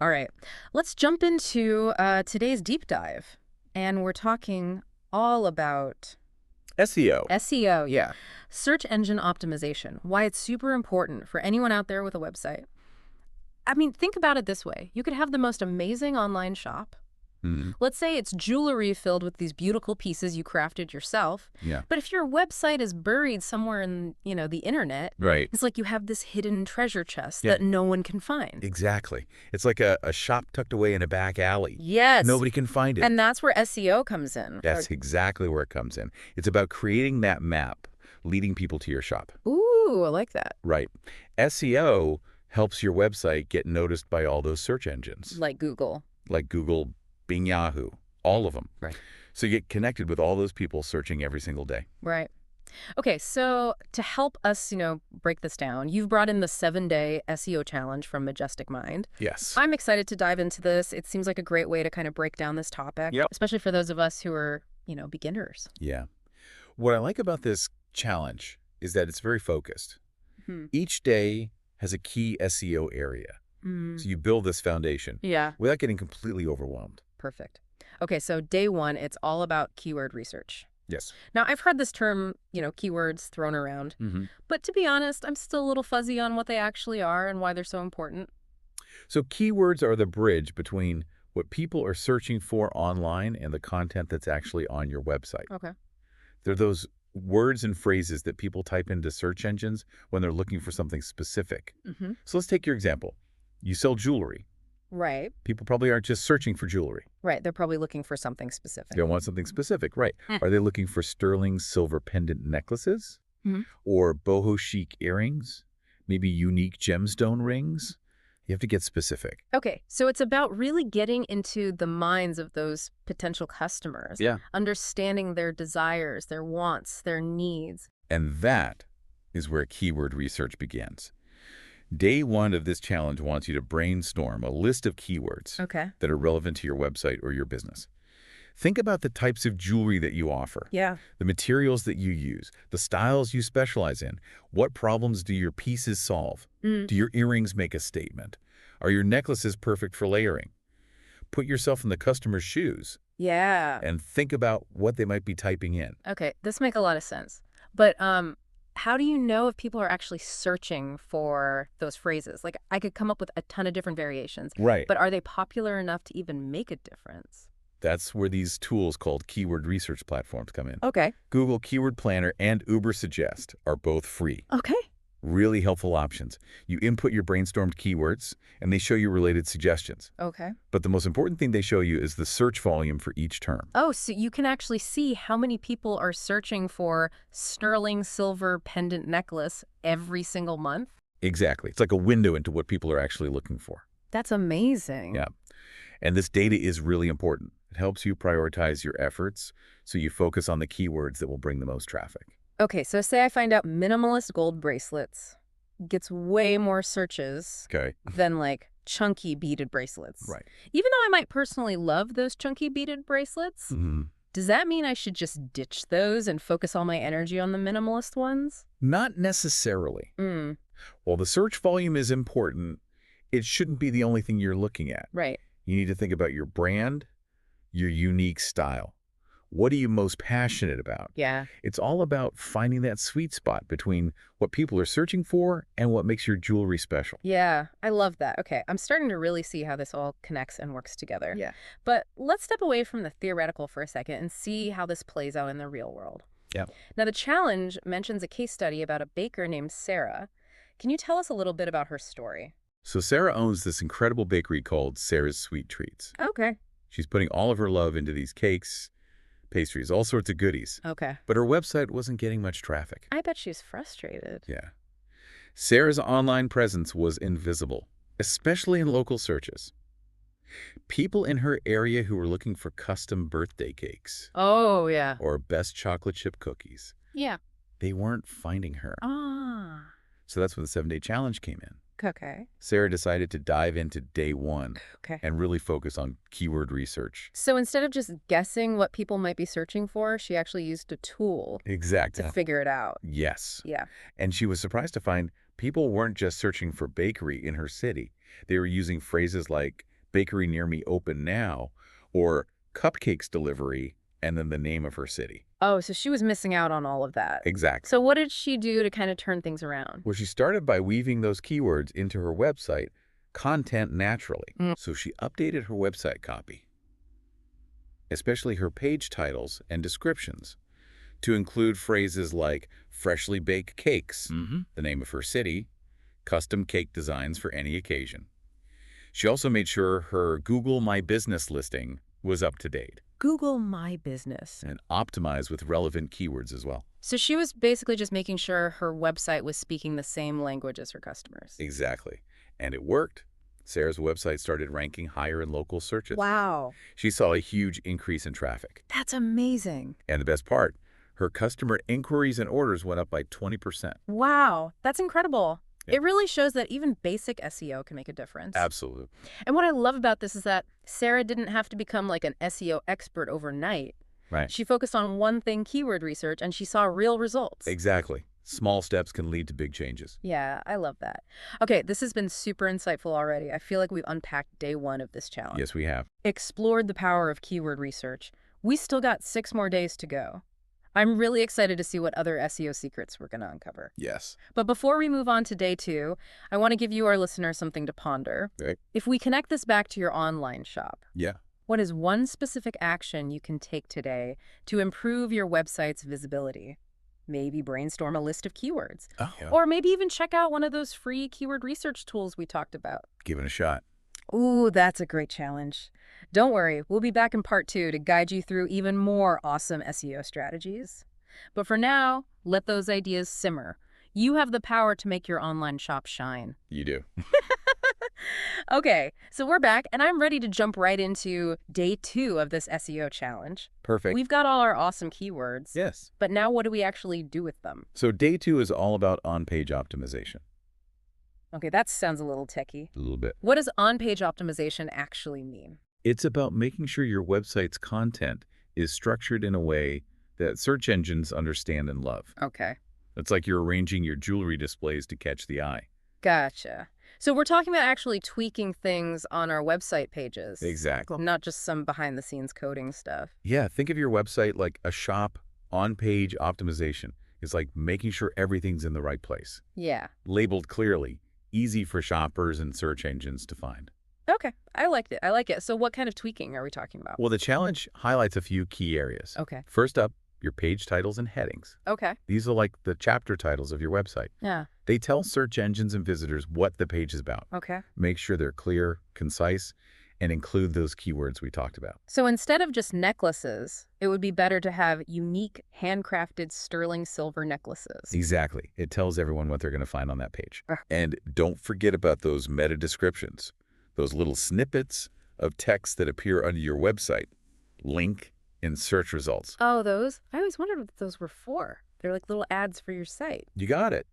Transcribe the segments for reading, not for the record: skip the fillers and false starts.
All right, let's jump into today's deep dive. And we're talking all about SEO. SEO, Yeah. search engine optimization, why it's super important for anyone out there with a website. I mean, think about it this way. You could have the most amazing online shop. Hmm. Let's say it's jewelry filled with these beautiful pieces you crafted yourself. Yeah. But if your website is buried somewhere in, the internet, Right. it's like you have this hidden treasure chest Yeah. that no one can find. Exactly. It's like a shop tucked away in a back alley. Yes. Nobody can find it. And that's where SEO comes in. That's exactly where it comes in. It's about creating that map, leading people to your shop. Ooh, I like that. Right. SEO helps your website get noticed by all those search engines, Like Google. like Google, Bing, Yahoo, all of them. Right. So you get connected with all those people searching every single day. Right. Okay, so to help us, break this down, you've brought in the 7-day SEO challenge from Majestic Mind. Yes. I'm excited to dive into this. It seems like a great way to kind of break down this topic, Yep. especially for those of us who are, beginners. Yeah. What I like about this challenge is that it's very focused. Hmm. Each day has a key SEO area. Mm. So you build this foundation Yeah, without getting completely overwhelmed. perfect. Okay, so day one, it's all about keyword research. Yes. Now, I've heard this term, keywords thrown around, but to be honest, I'm still a little fuzzy on what they actually are and why they're so important. So keywords are the bridge between what people are searching for online and the content that's actually on your website. Okay. They're those words and phrases that people type into search engines when they're looking for something specific. Mm-hmm. So let's take your example. You sell jewelry. Right. People probably aren't just searching for jewelry. Right. They're probably looking for something specific. They want something specific, right? Hmm. Are they looking for sterling silver pendant necklaces? Mhm. Or boho chic earrings? Maybe unique gemstone rings? You have to get specific. Okay, so it's about really getting into the minds of those potential customers, Yeah. understanding their desires, their wants, their needs. And that is where keyword research begins. Day one of this challenge wants you to brainstorm a list of keywords Okay. that are relevant to your website or your business. Think about the types of jewelry that you offer, Yeah. the materials that you use, the styles you specialize in. What problems do your pieces solve? Mm. Do your earrings make a statement? Are your necklaces perfect for layering? Put yourself in the customer's shoes Yeah. and think about what they might be typing in. Okay, this makes a lot of sense. But how do you know if people are actually searching for those phrases? Like, I could come up with a ton of different variations, Right. but are they popular enough to even make a difference? That's where these tools called keyword research platforms come in. Okay. Google Keyword Planner and Uber Suggest are both free. Okay. Really helpful options. You input your brainstormed keywords, and they show you related suggestions. Okay. But the most important thing they show you is the search volume for each term. Oh, so you can actually see how many people are searching for sterling silver pendant necklace every single month? Exactly. It's like a window into what people are actually looking for. That's amazing. Yeah. And this data is really important. It helps you prioritize your efforts so you focus on the keywords that will bring the most traffic. Okay, so say I find out minimalist gold bracelets gets way more searches Okay. than like chunky beaded bracelets. Right. Even though I might personally love those chunky beaded bracelets, does that mean I should just ditch those and focus all my energy on the minimalist ones? Not necessarily. Mm, While the search volume is important, it shouldn't be the only thing you're looking at. right. You need to think about your brand, your unique style. What are you most passionate about? Yeah. It's all about finding that sweet spot between what people are searching for and what makes your jewelry special. Yeah, I love that. Okay, I'm starting to really see how this all connects and works together. Yeah. But let's step away from the theoretical for a second and see how this plays out in the real world. Yeah. Now, the challenge mentions a case study about a baker named Sarah. Can you tell us a little bit about her story? So Sarah owns this incredible bakery called Sarah's Sweet Treats. Okay. She's putting all of her love into these cakes, pastries, all sorts of goodies. Okay. But her website wasn't getting much traffic. I bet she's frustrated. Yeah. Sarah's online presence was invisible, especially in local searches. People in her area who were looking for custom birthday cakes Oh, yeah. or best chocolate chip cookies, Yeah. they weren't finding her. Ah. So that's when the 7-day challenge came in. Okay. Sarah decided to dive into day one Okay. and really focus on keyword research. So instead of just guessing what people might be searching for, she actually used a tool Exactly. to figure it out. Yes. Yeah. And she was surprised to find people weren't just searching for bakery in her city. They were using phrases like bakery near me open now or cupcakes delivery and then the name of her city. Oh, so she was missing out on all of that. Exactly. So what did she do to kind of turn things around? Well, she started by weaving those keywords into her website content naturally. So she updated her website copy, especially her page titles and descriptions, to include phrases like freshly baked cakes, the name of her city, custom cake designs for any occasion. She also made sure her Google My Business listing was up to date Google My Business. and optimized with relevant keywords as well. So she was basically just making sure her website was speaking the same language as her customers. Exactly. And it worked. Sarah's website started ranking higher in local searches. Wow. She saw a huge increase in traffic. That's amazing. And the best part, her customer inquiries and orders went up by 20%. Wow. That's incredible. Yeah. It really shows that even basic SEO can make a difference. Absolutely. And what I love about this is that Sarah didn't have to become like an SEO expert overnight. Right. She focused on one thing, keyword research, and she saw real results. Exactly. Small steps can lead to big changes. Yeah, I love that. Okay, this has been super insightful already. I feel like we've unpacked day one of this challenge. Yes, we have. Explored the power of keyword research. We still got 6 more days to go. I'm really excited to see what other SEO secrets we're going to uncover. Yes. But before we move on to day 2, I want to give you, our listeners, something to ponder. Right. If we connect this back to your online shop, Yeah. what is one specific action you can take today to improve your website's visibility? Maybe brainstorm a list of keywords. Oh, yeah. Or maybe even check out one of those free keyword research tools we talked about. Give it a shot. Ooh, that's a great challenge. Don't worry, we'll be back in part 2 to guide you through even more awesome SEO strategies. But for now, let those ideas simmer. You have the power to make your online shop shine. You do. Okay, so we're back, and I'm ready to jump right into day 2 of this SEO challenge. Perfect. We've got all our awesome keywords, Yes. but now what do we actually do with them? So day 2 is all about on-page optimization. Okay, that sounds a little techie. A little bit. What does on-page optimization actually mean? It's about making sure your website's content is structured in a way that search engines understand and love. Okay, It's like you're arranging your jewelry displays to catch the eye. gotcha. So we're talking about actually tweaking things on our website pages. Exactly. Not just some behind-the-scenes coding stuff. Yeah, think of your website like a shop. On-page optimization is like making sure everything's in the right place. Yeah. Labeled clearly, easy for shoppers and search engines to find. Okay, I liked it. I like it. So what kind of tweaking are we talking about? Well, the challenge highlights a few key areas. Okay. First up, your page titles and headings. Okay. These are like the chapter titles of your website. Yeah. They tell search engines and visitors what the page is about. Okay. Make sure they're clear, concise, and include those keywords we talked about. So instead of just necklaces, it would be better to have unique, handcrafted sterling silver necklaces. Exactly. It tells everyone what they're going to find on that page. Ugh. And don't forget about those meta descriptions, those little snippets of text that appear under your website, link in search results. Oh, those? I always wondered what those were for. They're like little ads for your site. You got it.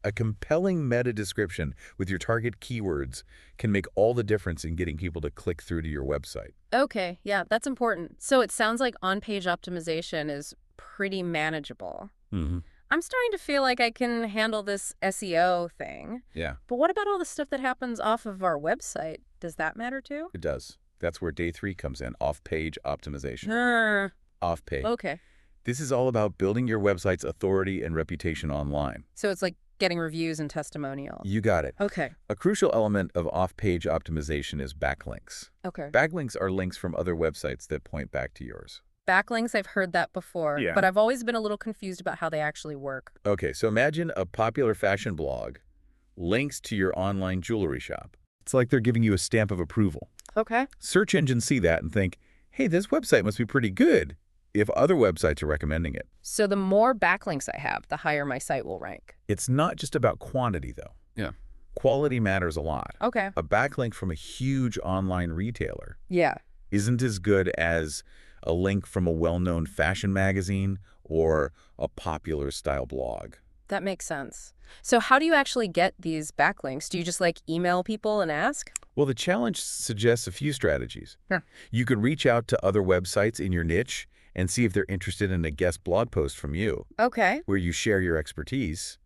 A compelling meta description with your target keywords can make all the difference in getting people to click through to your website. Okay, yeah, that's important. So it sounds like on-page optimization is pretty manageable. Mm-hmm. I'm starting to feel like I can handle this SEO thing. Yeah, But what about all the stuff that happens off of our website? Does that matter too? it does. That's where day 3 comes in, off-page optimization. Off-page. Okay. This is all about building your website's authority and reputation online. So it's like getting reviews and testimonials. You got it. Okay. A crucial element of off-page optimization is backlinks. Okay. Backlinks are links from other websites that point back to yours. Backlinks, I've heard that before, Yeah. but I've always been a little confused about how they actually work. Okay, so imagine a popular fashion blog links to your online jewelry shop. It's like they're giving you a stamp of approval. Okay. Search engines see that and think, hey, this website must be pretty good if other websites are recommending it. So the more backlinks I have, the higher my site will rank. It's not just about quantity, though. Yeah. Quality matters a lot. Okay. A backlink from a huge online retailer Yeah. isn't as good as a link from a well-known fashion magazine or a popular style blog. That makes sense. So how do you actually get these backlinks? Do you just like email people and ask? Well, the challenge suggests a few strategies. Sure. You could reach out to other websites in your niche and see if they're interested in a guest blog post from you, Okay. where you share your expertise,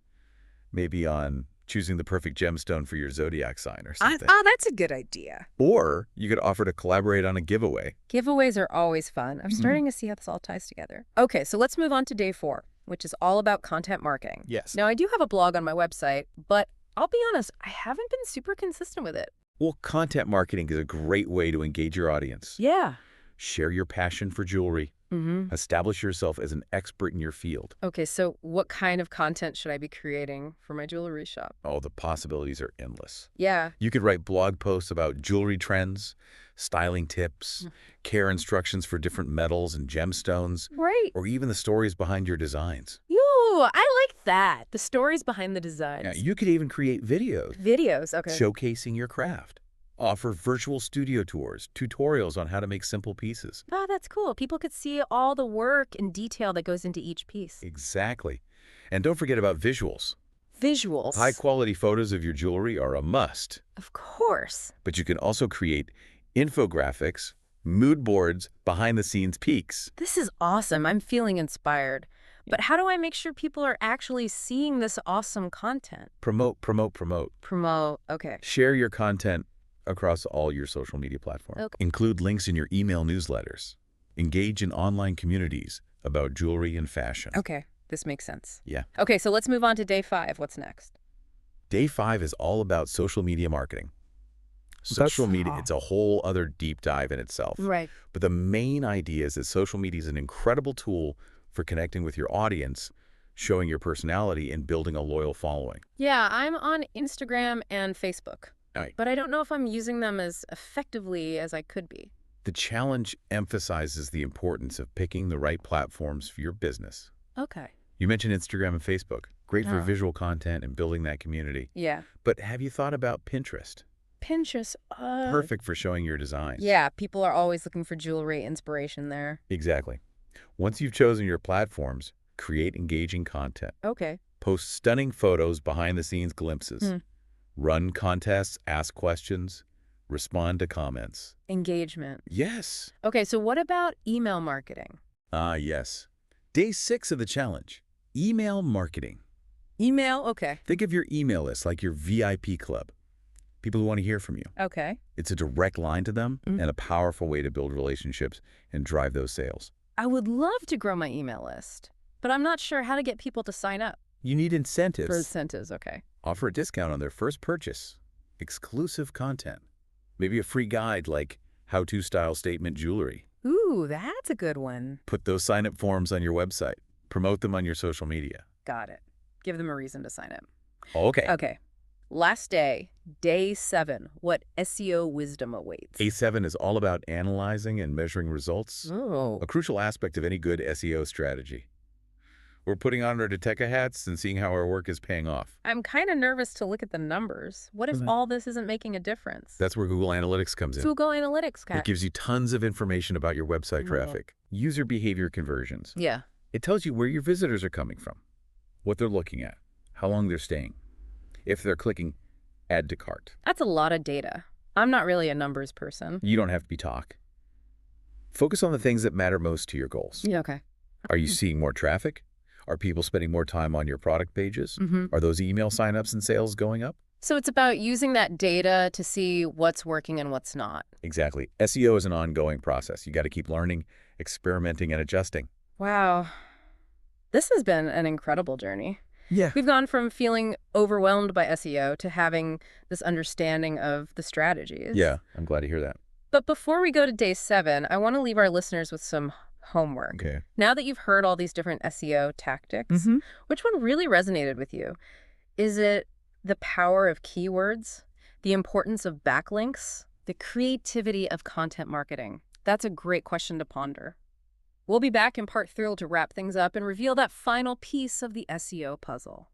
maybe on choosing the perfect gemstone for your zodiac sign or Ah, something. that's a good idea. Or you could offer to collaborate on a giveaway. Giveaways are always fun. I'm starting to see how this all ties together. Okay, so let's move on to day 4, which is all about content marketing. Yes. Now, I do have a blog on my website, but I'll be honest, I haven't been super consistent with it. Well, content marketing is a great way to engage your audience. Yeah. Share your passion for jewelry. Establish yourself as an expert in your field. Okay, so what kind of content should I be creating for my jewelry shop? Oh, the possibilities are endless. Yeah. You could write blog posts about jewelry trends, styling tips, care instructions for different metals and gemstones, Right. or even the stories behind your designs. Ooh, I like that. The stories behind the designs. Yeah, you could even create videos Videos, okay. showcasing your craft. Offer virtual studio tours, tutorials on how to make simple pieces. Oh, that's cool. People could see all the work and detail that goes into each piece. Exactly. And don't forget about visuals. Visuals. High-quality photos of your jewelry are a must. Of course. But you can also create infographics, mood boards, behind-the-scenes peeks. This is awesome. I'm feeling inspired. But how do I make sure people are actually seeing this awesome content? Promote, promote, promote. Promote. Okay. Share your content across all your social media platforms. Okay. Include links in your email newsletters. Engage in online communities about jewelry and fashion. Okay. This makes sense. Yeah. Okay, so let's move on to day 5. What's next? Day 5 is all about social media marketing. Social media, it's a whole other deep dive in itself. Right. But the main idea is that social media is an incredible tool for connecting with your audience, showing your personality, and building a loyal following. Yeah, I'm on Instagram and Facebook. Right. But I don't know if I'm using them as effectively as I could be. The challenge emphasizes the importance of picking the right platforms for your business. Okay. You mentioned Instagram and Facebook. Great for Oh. visual content and building that community. Yeah. But have you thought about Pinterest? Pinterest. Perfect for showing your designs. Yeah, people are always looking for jewelry inspiration there. Exactly. Once you've chosen your platforms, create engaging content. Okay. Post stunning photos, behind-the-scenes glimpses. Run contests, ask questions, respond to comments. Engagement. Yes. Okay, so what about email marketing? Yes. Day 6 of the challenge, email marketing. Email? Okay. Think of your email list like your VIP club. People who want to hear from you. Okay. It's a direct line to them and a powerful way to build relationships and drive those sales. I would love to grow my email list, but I'm not sure how to get people to sign up. You need incentives. For incentives, okay. Offer a discount on their first purchase. Exclusive content. Maybe a free guide like How to Style Statement Jewelry. Ooh, that's a good one. Put those sign-up forms on your website. Promote them on your social media. Got it. Give them a reason to sign up. Okay. Okay. Last day, day 7. What SEO wisdom awaits? A7 is all about analyzing and measuring results. Oh. A crucial aspect of any good SEO strategy. We're putting on our detective hats and seeing how our work is paying off. I'm kind of nervous to look at the numbers. What if all this isn't making a difference? That's where Google Analytics comes in. Google Analytics, It gives you tons of information about your website traffic. User behavior conversions. Yeah. It tells you where your visitors are coming from, what they're looking at, how long they're staying, if they're clicking add to cart. That's a lot of data. I'm not really a numbers person. You don't have to be talk. Focus on the things that matter most to your goals. Yeah, okay. Are you seeing more traffic? Are people spending more time on your product pages? Are those email signups and sales going up? So it's about using that data to see what's working and what's not. Exactly. SEO is an ongoing process. You got to keep learning, experimenting, and adjusting. Wow. This has been an incredible journey. Yeah. We've gone from feeling overwhelmed by SEO to having this understanding of the strategies. Yeah, I'm glad to hear that. But before we go to day 7, I want to leave our listeners with some homework. Okay. Now that you've heard all these different SEO tactics, which one really resonated with you? Is it the power of keywords, the importance of backlinks, the creativity of content marketing? That's a great question to ponder. We'll be back in part 3 to wrap things up and reveal that final piece of the SEO puzzle.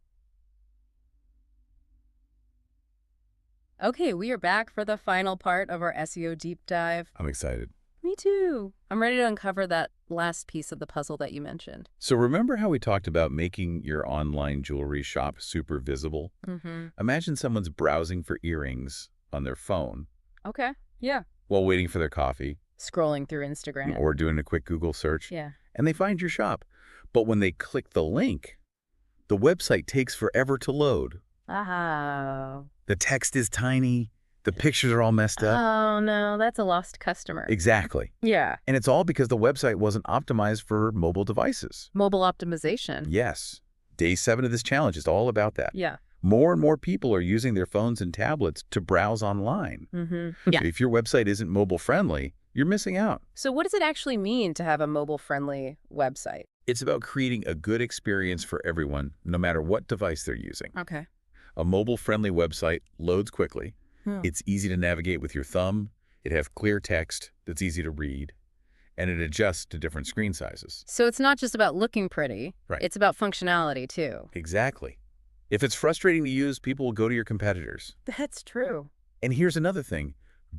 Okay, we are back for the final part of our SEO deep dive. I'm excited. Me too. I'm ready to uncover that last piece of the puzzle that you mentioned. So remember how we talked about making your online jewelry shop super visible? Imagine someone's browsing for earrings on their phone Okay. Yeah. while waiting for their coffee Scrolling through Instagram. or doing a quick Google search, Yeah. and they find your shop. But when they click the link, the website takes forever to load. Oh. The text is tiny. The pictures are all messed up. Oh, no, that's a lost customer. Exactly. Yeah. And it's all because the website wasn't optimized for mobile devices. Mobile optimization. Yes. Day 7 of this challenge is all about that. Yeah. More and more people are using their phones and tablets to browse online. Yeah. So if your website isn't mobile friendly, you're missing out. So what does it actually mean to have a mobile-friendly website? It's about creating a good experience for everyone, no matter what device they're using. Okay. A mobile-friendly website loads quickly. It's easy to navigate with your thumb. It has clear text that's easy to read, and it adjusts to different screen sizes. So it's not just about looking pretty. Right. It's about functionality, too. Exactly. If it's frustrating to use, people will go to your competitors. That's true. And here's another thing.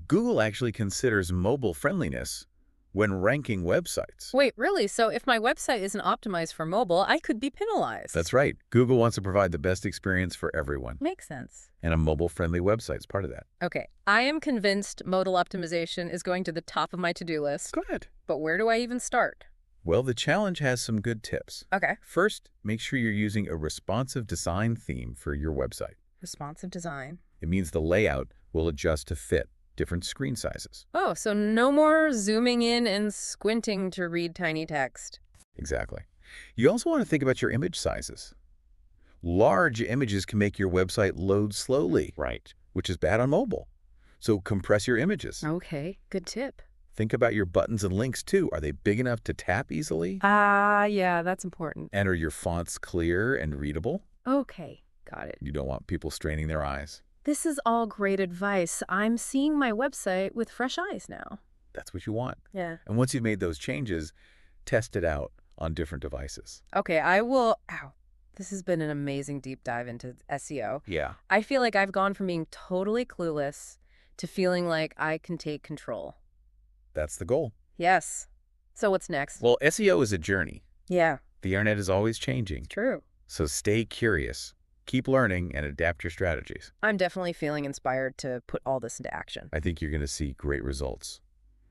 Google actually considers mobile friendliness when ranking websites. Wait, really? So if my website isn't optimized for mobile, I could be penalized? That's right. Google wants to provide the best experience for everyone. Makes sense. And a mobile-friendly website is part of that. Okay, I am convinced modal optimization is going to the top of my to-do list. Go ahead. But where do I even start? Well, the challenge has some good tips. Okay. First, make sure you're using a responsive design theme for your website. Responsive design. It means the layout will adjust to fit different screen sizes. Oh, so no more zooming in and squinting to read tiny text. Exactly. You also want to think about your image sizes. Large images can make your website load slowly, right, which is bad on mobile. So compress your images. Okay, good tip. Think about your buttons and links too. Are they big enough to tap easily? Yeah, that's important. And are your fonts clear and readable? Okay, got it. You don't want people straining their eyes. This is all great advice. I'm seeing my website with fresh eyes now. That's what you want. Yeah. And once you've made those changes, test it out on different devices. Okay, I will... Ow. This has been an amazing deep dive into SEO. Yeah. I feel like I've gone from being totally clueless to feeling like I can take control. That's the goal. Yes. So what's next? Well, SEO is a journey. Yeah, The internet is always changing. true. So stay curious, keep learning, and adapt your strategies. I'm definitely feeling inspired to put all this into action. I think you're going to see great results.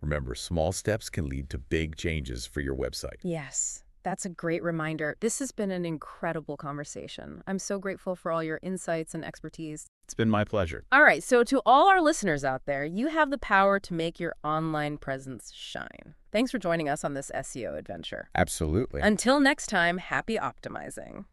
Remember, small steps can lead to big changes for your website. Yes, that's a great reminder. This has been an incredible conversation. I'm so grateful for all your insights and expertise. It's been my pleasure. All right, so to all our listeners out there, you have the power to make your online presence shine. Thanks for joining us on this SEO adventure. Absolutely. Until next time, happy optimizing.